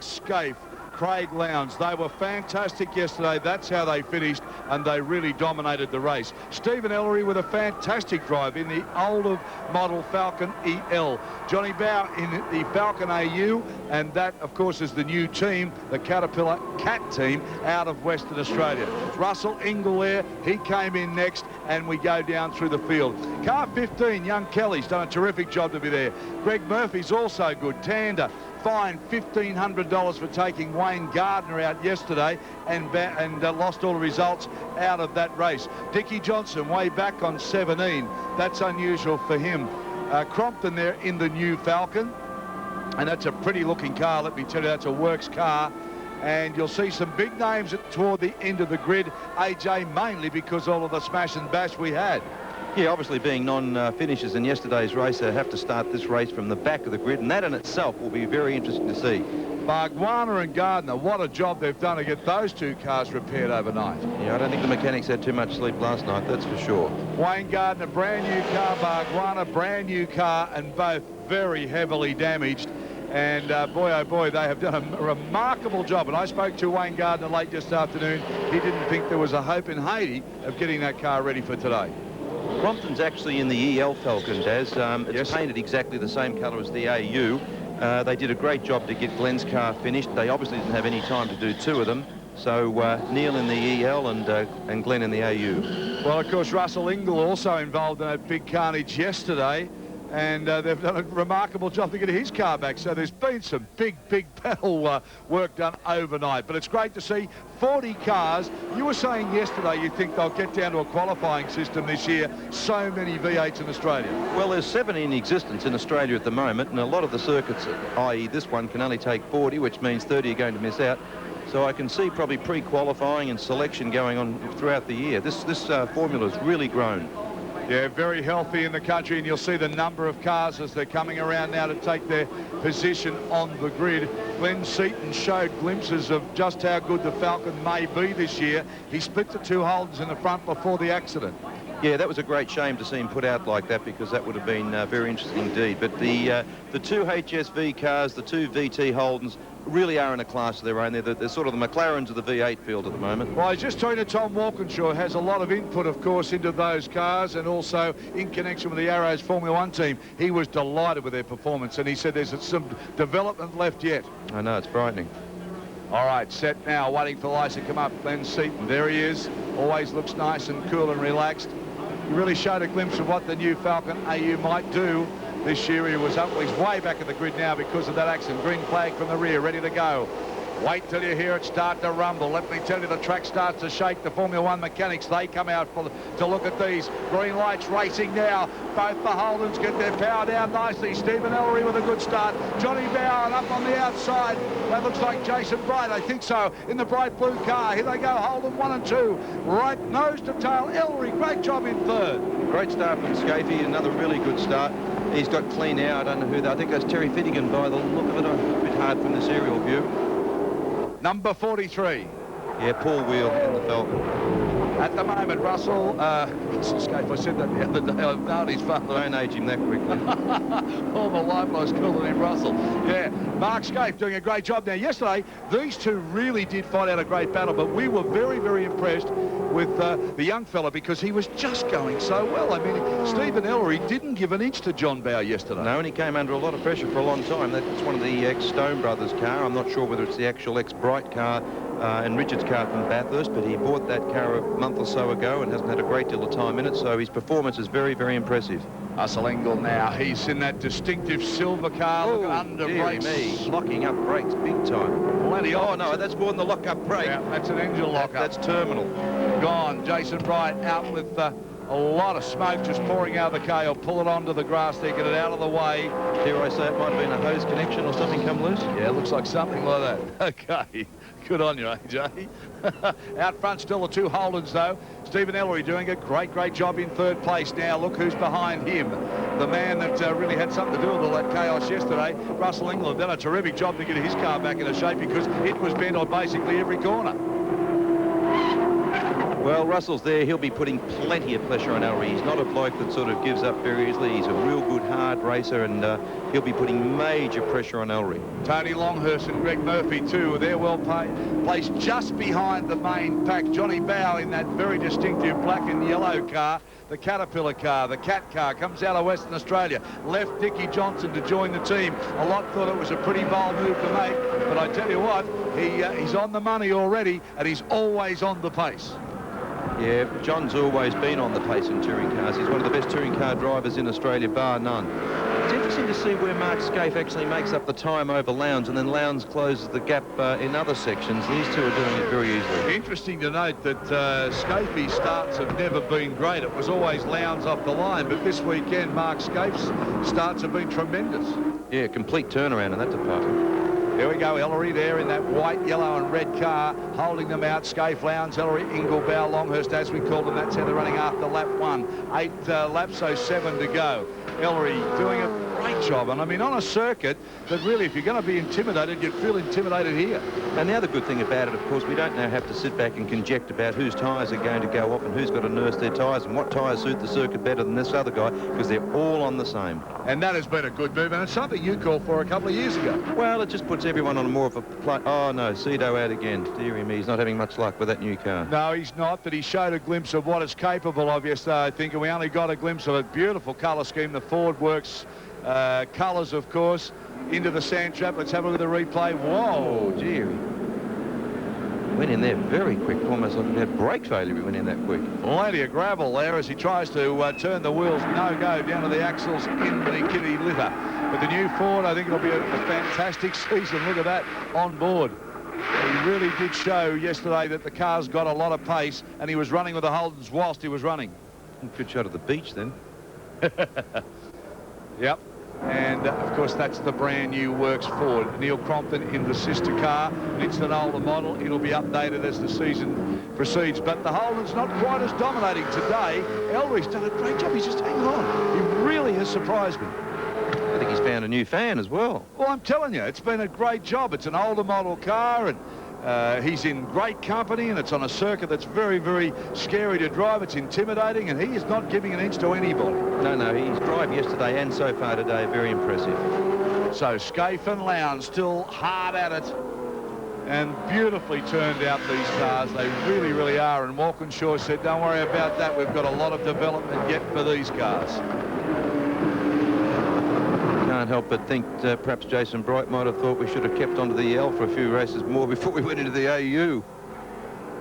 Scaife, Craig Lowndes. They were fantastic yesterday. That's how they finished, and they really dominated the race. Stephen Ellery with a fantastic drive in the older model Falcon EL. Johnny Bow in the Falcon AU, and that, of course, is the new team, the Caterpillar Cat team out of Western Australia. Russell Ingle there, he came in next, and we go down through the field. Car 15, young Kelly's done a terrific job to be there. Greg Murphy's also good. Tander, fined $1,500 for taking Wayne Gardner out yesterday and lost all the results out of that race. Dickie Johnson way back on 17. That's unusual for him. Crompton there in the new Falcon, and that's a pretty looking car, let me tell you. That's a works car, and you'll see some big names toward the end of the grid. AJ, mainly because all of the smash and bash we had. Yeah, obviously being non-finishers in yesterday's race, they have to start this race from the back of the grid, and that in itself will be very interesting to see. Bargwanna and Gardner, what a job they've done to get those two cars repaired overnight. Yeah, I don't think the mechanics had too much sleep last night, that's for sure. Wayne Gardner, brand new car. Bargwanna, brand new car, and both very heavily damaged. And boy, oh boy, they have done a remarkable job. And I spoke to Wayne Gardner late this afternoon. He didn't think there was a hope in Haiti of getting that car ready for today. Crompton's actually in the EL Falcon, Daz. It's painted exactly the same colour as the AU. They did a great job to get Glenn's car finished. They obviously didn't have any time to do two of them. So Neil in the EL and Glenn in the AU. Well, of course, Russell Ingle also involved in that big carnage yesterday. And they've done a remarkable job to get his car back. So there's been some big battle work done overnight. But it's great to see 40 cars. You were saying yesterday you think they'll get down to a qualifying system this year. So many V8s in Australia. Well, there's 7 in existence in Australia at the moment, and a lot of the circuits, i.e. this one, can only take 40, which means 30 are going to miss out. So I can see probably pre-qualifying and selection going on throughout the year. This formula has really grown. Yeah, very healthy in the country, and you'll see the number of cars as they're coming around now to take their position on the grid. Glenn Seaton showed glimpses of just how good the Falcon may be this year. He split the two Holdens in the front before the accident. Yeah, that was a great shame to see him put out like that, because that would have been very interesting indeed. But the two HSV cars, the two VT Holdens, really are in a class of their own. They're sort of the McLarens of the V8 field at the moment. Well, I was just talking to Tom Walkinshaw, has a lot of input, of course, into those cars, and also in connection with the Arrows Formula One team. He was delighted with their performance, and he said there's some development left yet. I know, it's frightening. All right, set now, waiting for the lights to come up. Glenn Seaton, there he is. Always looks nice and cool and relaxed. He really showed a glimpse of what the new Falcon AU might do. This year he was up, he's way back at the grid now because of that accident. Green flag from the rear, ready to go. Wait till you hear it start to rumble. Let me tell you, the track starts to shake. The Formula One mechanics, they come out to look at these. Green lights racing now. Both the Holdens get their power down nicely. Stephen Ellery with a good start. Johnny Bowen up on the outside. That looks like Jason Bright, I think so, in the bright blue car. Here they go, Holden 1 and 2. Right nose to tail. Ellery, great job in third. Great start from Scaife, another really good start. He's got clean air. I don't know who that. I think that's Terry Finnegan by the look of it. A bit hard from this aerial view. Number 43. Yeah, Paul Wheel in the Falcon. At the moment, Russell, Scaife, I said that the other day, I've known his father. Don't age him that quickly. All my life I was calling him Russell. Yeah, Mark Scaife doing a great job. Now, yesterday, these two really did fight out a great battle, but we were very impressed with the young fella because he was just going so well. I mean, Stephen Ellery didn't give an inch to John Bow yesterday. No, and he came under a lot of pressure for a long time. That's one of the ex-Stone Brothers car. I'm not sure whether it's the actual ex-Bright car and Richard's car from Bathurst, but he bought that car a month or so ago and hasn't had a great deal of time in it, so his performance is very impressive. Russell Ingle now, he's in that distinctive silver car. Look at under brakes. Me, locking up brakes big time. Plenty oh no, that's more than the lock-up brake. Yeah, that's an engine lock-up. That's terminal. Gone. Jason Bright out with a lot of smoke just pouring out of the car. He'll pull it onto the grass there, get it out of the way. Dare I say it might have been a hose connection or something come loose? Yeah, looks like something like that. Okay. Good on you, AJ. Out front still the two Holdens, though. Stephen Ellery doing a great job in third place now. Look who's behind him. The man that really had something to do with all that chaos yesterday. Russell Ingle done a terrific job to get his car back into shape because it was bent on basically every corner. Well, Russell's there. He'll be putting plenty of pressure on Ellery. He's not a bloke that sort of gives up very easily. He's a real good, hard racer, and he'll be putting major pressure on Ellery. Tony Longhurst and Greg Murphy, too. They're well placed just behind the main pack. Johnny Bow in that very distinctive black and yellow car. The Caterpillar car, the Cat car, comes out of Western Australia. Left Dickie Johnson to join the team. A lot thought it was a pretty bold move to make, but I tell you what, he's on the money already, and he's always on the pace. Yeah, John's always been on the pace in touring cars. He's one of the best touring car drivers in Australia, bar none. It's interesting to see where Mark Scaife actually makes up the time over Lowndes, and then Lowndes closes the gap in other sections. These two are doing it very easily. Interesting to note that Scaife's starts have never been great. It was always Lowndes off the line, but this weekend Mark Scaife's starts have been tremendous. Yeah, complete turnaround in that department. Here we go, Ellery there in that white, yellow and red car, holding them out. Scaife, Lowndes, Ellery, Ingle, Bow, Longhurst, as we call them. That's how they're running after lap 1. 8 laps, so 7 to go. Ellery doing a great job. And I mean, on a circuit that really, if you're going to be intimidated, you'd feel intimidated here. And the other good thing about it, of course, we don't now have to sit back and conject about whose tyres are going to go off and who's got to nurse their tyres and what tyres suit the circuit better than this other guy, because they're all on the same. And that has been a good move, and it's something you called for a couple of years ago. Well, it just puts everyone on more of a play. Oh, no, Cedo out again. Dearie me, he's not having much luck with that new car. No, he's not, but he showed a glimpse of what it's capable of yesterday, I think, and we only got a glimpse of it. Beautiful colour scheme. The Ford Works colours, of course, into the sand trap. Let's have a look at the replay. Whoa, dearie. Went in there very quick, almost like he had brake failure. He went in that quick. Plenty of gravel there as he tries to turn the wheels. No-go down to the axles in the kitty litter. But the new Ford, I think it'll be a fantastic season. Look at that on board. He really did show yesterday that the car's got a lot of pace, and he was running with the Holdens whilst he was running. Good shot of the beach then. Yep. And, of course, that's the brand new Works Ford. Neil Crompton in the sister car. It's an older model. It'll be updated as the season proceeds. But the Holden's not quite as dominating today. Ellery's done a great job. He's just hanging on. He really has surprised me. I think he's found a new fan as well. Well, I'm telling you, it's been a great job. It's an older model car, and he's in great company, and it's on a circuit that's very, very scary to drive. It's intimidating, and he is not giving an inch to anybody. No, his drive yesterday and so far today, very impressive. So Scaife and Lowndes still hard at it, and beautifully turned out these cars. They really, really are. And Walkinshaw said, don't worry about that. We've got a lot of development yet for these cars. Can't help but think perhaps Jason Bright might have thought we should have kept onto the EL for a few races more before we went into the AU.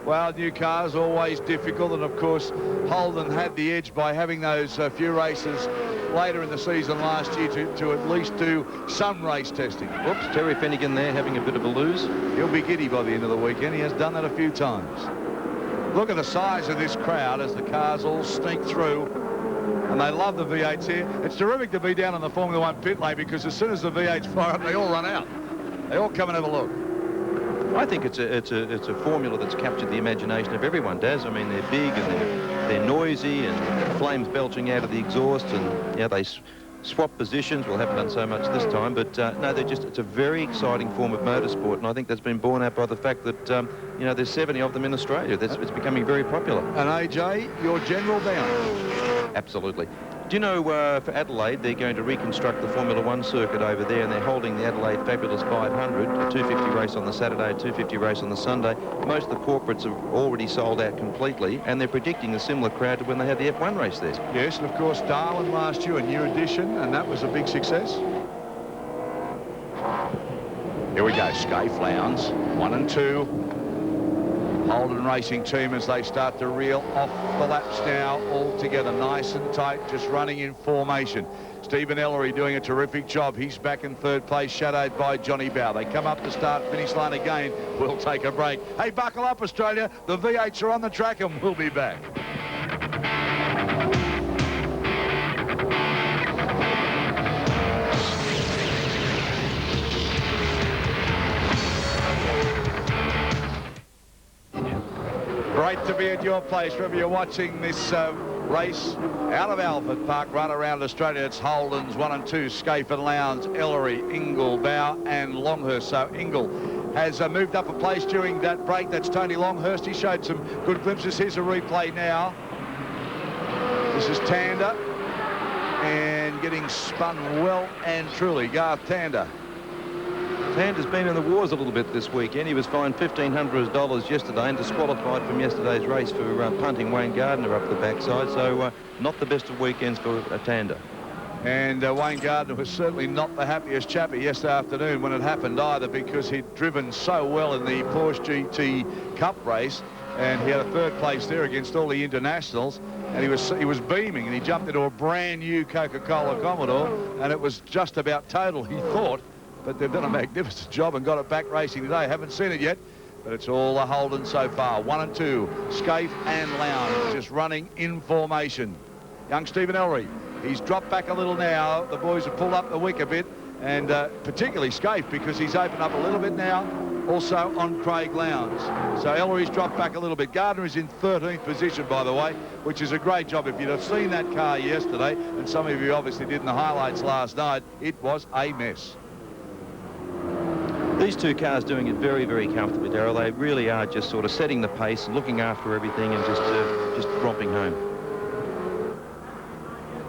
Well, new cars always difficult, and of course Holden had the edge by having those few races later in the season last year to at least do some race testing. Whoops, Terry Finnegan there having a bit of a lose. He'll be giddy by the end of the weekend. He has done that a few times. Look at the size of this crowd as the cars all sneak through. And they love the V8s here. It's terrific to be down on the Formula One pit lane, because as soon as the V8s fire up, they all run out. They all come and have a look. I think it's a formula that's captured the imagination of everyone, Daz. I mean, they're big and they're noisy and flames belching out of the exhaust, and yeah, they swap positions. Well, haven't done so much this time, but no, it's a very exciting form of motorsport, and I think that's been borne out by the fact that you know, there's 70 of them in Australia. It's becoming very popular. And AJ, your general bound. Absolutely. Do you know, for Adelaide, they're going to reconstruct the Formula One circuit over there, and they're holding the Adelaide Fabulous 500, a 250 race on the Saturday, a 250 race on the Sunday. Most of the corporates have already sold out completely, and they're predicting a similar crowd to when they had the F1 race there. Yes, and of course, Darwin last year, a new addition, and that was a big success. Here we go, Scaife, Lowndes, 1 and 2. Holden Racing team as they start to reel off the laps now all together, nice and tight, just running in formation. Stephen Ellery doing a terrific job. He's back in third place, shadowed by Johnny Bow. They come up the start-finish line again. We'll take a break. Hey, buckle up, Australia. The V8s are on the track, and we'll be back. Great to be at your place, wherever you're watching this race out of Alford Park, right around Australia. It's Holden's 1 and 2, Scaife and Lowndes, Ellery, Ingle, Bow and Longhurst. So Ingle has moved up a place during that break. That's Tony Longhurst. He showed some good glimpses. Here's a replay now. This is Tander, and getting spun well and truly, Garth Tander. Tander's been in the wars a little bit this weekend. He was fined $1,500 yesterday and disqualified from yesterday's race for punting Wayne Gardner up the backside. So not the best of weekends for Tander. And Wayne Gardner was certainly not the happiest chappy yesterday afternoon when it happened either, because he'd driven so well in the Porsche GT Cup race, and he had a third place there against all the internationals, and he was beaming, and he jumped into a brand new Coca-Cola Commodore, and it was just about total, he thought, but they've done a magnificent job and got it back racing today. Haven't seen it yet, but it's all a Holden so far. 1 and 2, Scaife and Lowndes just running in formation. Young Stephen Ellery, he's dropped back a little now. The boys have pulled up the wick a bit, and particularly Scaife, because he's opened up a little bit now, also on Craig Lowndes. So Ellery's dropped back a little bit. Gardner is in 13th position, by the way, which is a great job. If you'd have seen that car yesterday, and some of you obviously did in the highlights last night, it was a mess. These two cars doing it very, very comfortably, Darryl. They really are just sort of setting the pace, looking after everything, and just romping home.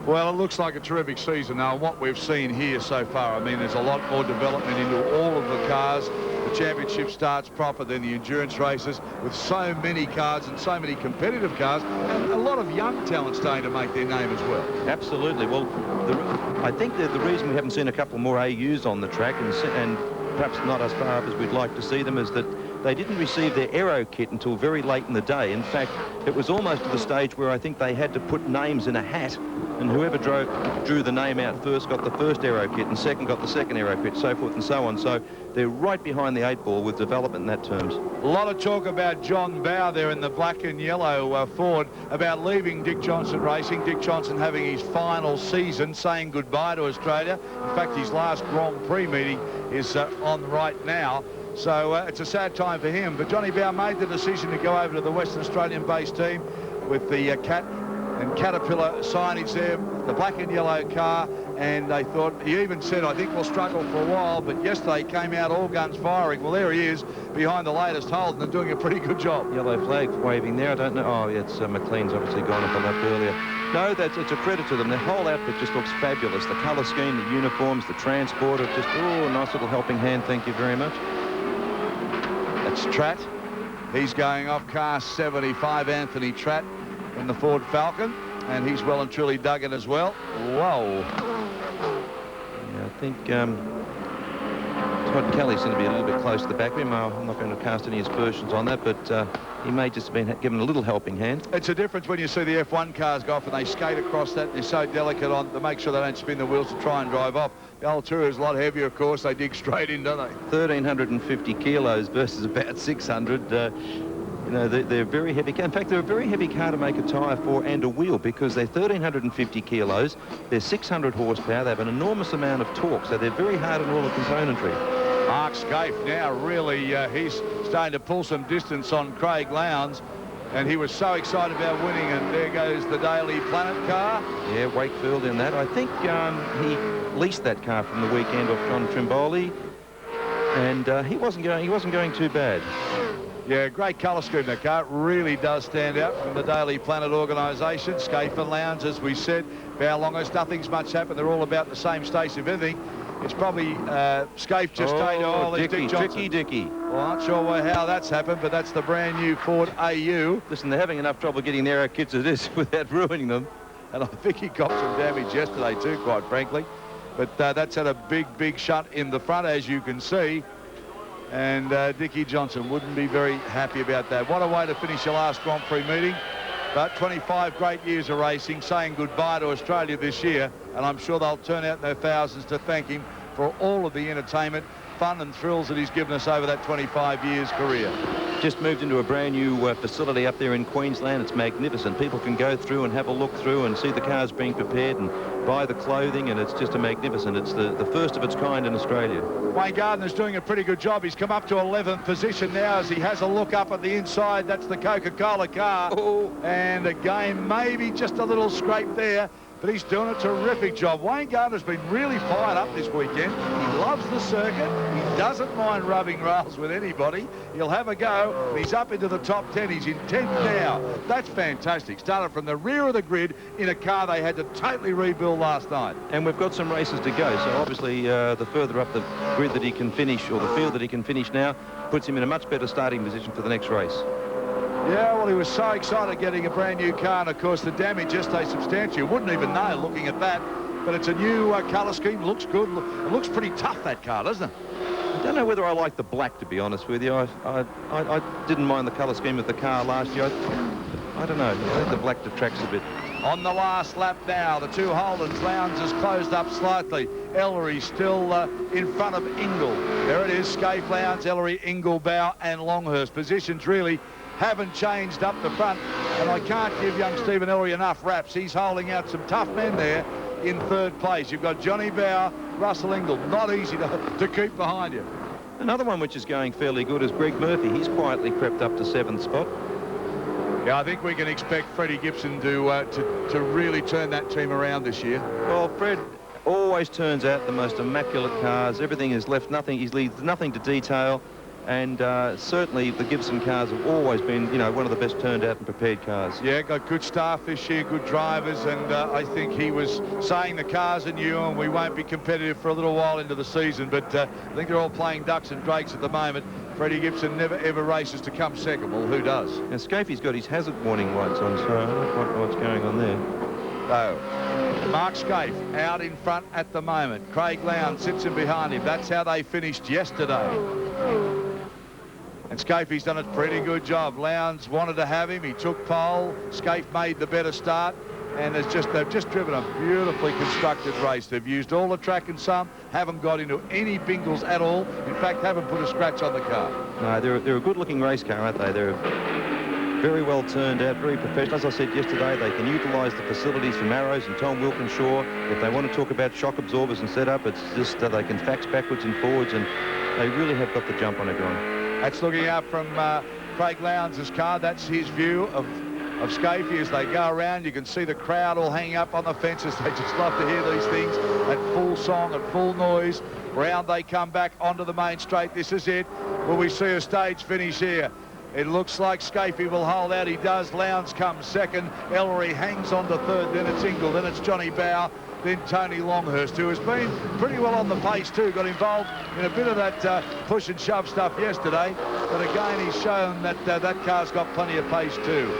Well, it looks like a terrific season now. What we've seen here so far, I mean, there's a lot more development into all of the cars. The championship starts proper than the endurance races, with so many cars and so many competitive cars, and a lot of young talent starting to make their name as well. Absolutely. Well, I think that the reason we haven't seen a couple more AUs on the track, and perhaps not as far up as we'd like to see them, is that they didn't receive their aero kit until very late in the day. In fact, it was almost to the stage where I think they had to put names in a hat, and whoever drew the name out first got the first aero kit, and second got the second aero kit, so forth and so on. So they're right behind the 8 ball with development in that terms. A lot of talk about John Bowe there in the black and yellow Ford, about leaving Dick Johnson Racing. Dick Johnson having his final season, saying goodbye to Australia. In fact, his last Grand Prix meeting is on right now. So it's a sad time for him. But Johnny Bowe made the decision to go over to the Western Australian-based team with the Cat and Caterpillar signage there, the black and yellow car, and they thought, he even said, I think we'll struggle for a while, but yesterday came out all guns firing. Well, there he is behind the latest Holden and doing a pretty good job. Yellow flag waving there. I don't know. Oh, yeah, it's McLean's obviously gone up a lap earlier. No, it's a credit to them. Their whole outfit just looks fabulous. The colour scheme, the uniforms, the transporter, just, oh, a nice little helping hand. Thank you very much. That's Tratt. He's going off car 75, Anthony Tratt in the Ford Falcon, and he's well and truly dug in as well. Whoa. Yeah, I think Todd Kelly's going to be a little bit close to the back of him. I'm not going to cast any aspersions on that, but he may just have been given a little helping hand. It's a difference when you see the F1 cars go off and they skate across that. They're so delicate on to make sure they don't spin the wheels to try and drive off. The old Tour is a lot heavier, of course. They dig straight in, don't they? 1,350 kilos versus about 600. You know, they're very heavy. In fact, they're a very heavy car to make a tyre for and a wheel, because they're 1,350 kilos. They're 600 horsepower. They have an enormous amount of torque, so they're very hard on all the componentry. Mark Scaife now really, he's starting to pull some distance on Craig Lowndes, and he was so excited about winning, and there goes the Daily Planet car. Yeah, Wakefield in that. I think he leased that car from the weekend off John Trimboli, and he wasn't going too bad. Yeah, great colour scheme, that car. It really does stand out from the Daily Planet organisation. Scaife and Lowndes, as we said. Bowe Longhurst, nothing's much happened. They're all about the same station. If anything, it's probably Scaife just Dick Johnson. Dicky. Well, I'm not sure how that's happened, but that's the brand new Ford AU. Listen, they're having enough trouble getting their kits as it is without ruining them. And I think he got some damage yesterday too, quite frankly. But that's had a big shunt in the front, as you can see. And Dickie Johnson wouldn't be very happy about that. What a way to finish your last Grand Prix meeting. But 25 great years of racing, saying goodbye to Australia this year. And I'm sure they'll turn out in their thousands to thank him for all of the entertainment, fun and thrills that he's given us over that 25 years career. Just moved into a brand new facility up there in Queensland. It's magnificent. People can go through and have a look through and see the cars being prepared and buy the clothing, and it's just a magnificent. It's the first of its kind in Australia. Wayne Gardner's doing a pretty good job. He's come up to 11th position now as he has a look up at the inside. That's the Coca-Cola car. Oh. And again, maybe just a little scrape there. but he's doing a terrific job. Wayne Gardner's been really fired up this weekend. He loves the circuit. He doesn't mind rubbing rails with anybody. He'll have a go, and he's up into the top 10. He's in 10th now. That's fantastic. Started from the rear of the grid in a car they had to totally rebuild last night. And we've got some races to go, so obviously the further up the grid that he can finish, or the field that he can finish now, puts him in a much better starting position for the next race. Yeah, well, he was so excited getting a brand new car, and of course the damage just stays substantial. You wouldn't even know looking at that, but it's a new colour scheme. Looks good. It looks pretty tough, that car, doesn't it? I don't know whether I like the black, to be honest with you. I didn't mind the colour scheme of the car last year. I don't know. I think the black detracts a bit. On the last lap now, the two Holdens. Lowndes has closed up slightly. Ellery still in front of Ingle. There it is, Scaife, Lowndes, Ellery, Ingle, Bow and Longhurst. Positions really haven't changed up the front, and I can't give young Stephen Ellery enough raps. He's holding out some tough men there in third place. You've got Johnny Bow, Russell Ingle. Not easy to keep behind you. Another one which is going fairly good is Greg Murphy. He's quietly crept up to 7th spot. Yeah, I think we can expect Freddie Gibson to really turn that team around this year. Well, Fred always turns out the most immaculate cars. Everything is left nothing. He leaves nothing to detail. And certainly the Gibson cars have always been, you know, one of the best turned out and prepared cars. Yeah, got good staff this year, good drivers, and I think he was saying the cars are new and we won't be competitive for a little while into the season, but I think they're all playing ducks and drakes at the moment. Freddie Gibson never ever races to come second. Well, who does? Now, Scaife's got his hazard warning lights on, so I don't quite know what's going on there. So, Mark Scaife out in front at the moment. Craig Lowndes sits in behind him. That's how they finished yesterday. And Scaife's done a pretty good job. Lowndes wanted to have him. He took pole. Scaife made the better start. And they've just driven a beautifully constructed race. They've used all the track and some, haven't got into any bingles at all. In fact, haven't put a scratch on the car. No, they're a good-looking race car, aren't they? They're very well turned out, very professional. As I said yesterday, they can utilise the facilities from Arrows and Tom Wilkinshaw. If they want to talk about shock absorbers and setup, it's just they can fax backwards and forwards, and they really have got the jump on everyone. That's looking out from Craig Lowndes' car. That's his view of Scaife as they go around. You can see the crowd all hanging up on the fences. They just love to hear these things at full song, at full noise. Round they come back onto the main straight. This is it. Will we see a stage finish here? It looks like Scaife will hold out. He does. Lowndes comes second. Ellery hangs on to third. Then it's Ingle. Then it's Johnny Bow. Then Tony Longhurst, who has been pretty well on the pace too. Got involved in a bit of that push and shove stuff yesterday. But again, he's shown that that car's got plenty of pace too.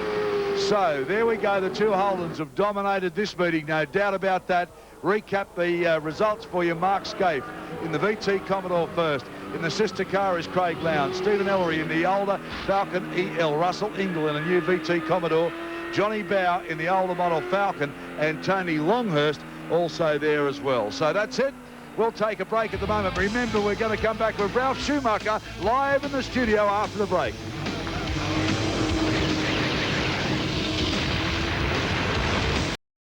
So there we go. The two Holdens have dominated this meeting, no doubt about that. Recap the results for you. Mark Scaife in the VT Commodore first. In the sister car is Craig Lowndes. Stephen Ellery in the older Falcon EL. Russell Ingle in a new VT Commodore. Johnny Bow in the older model Falcon. And Tony Longhurst also there as well. So that's it. We'll take a break at the moment. Remember, we're going to come back with Ralph Schumacher live in the studio after the break.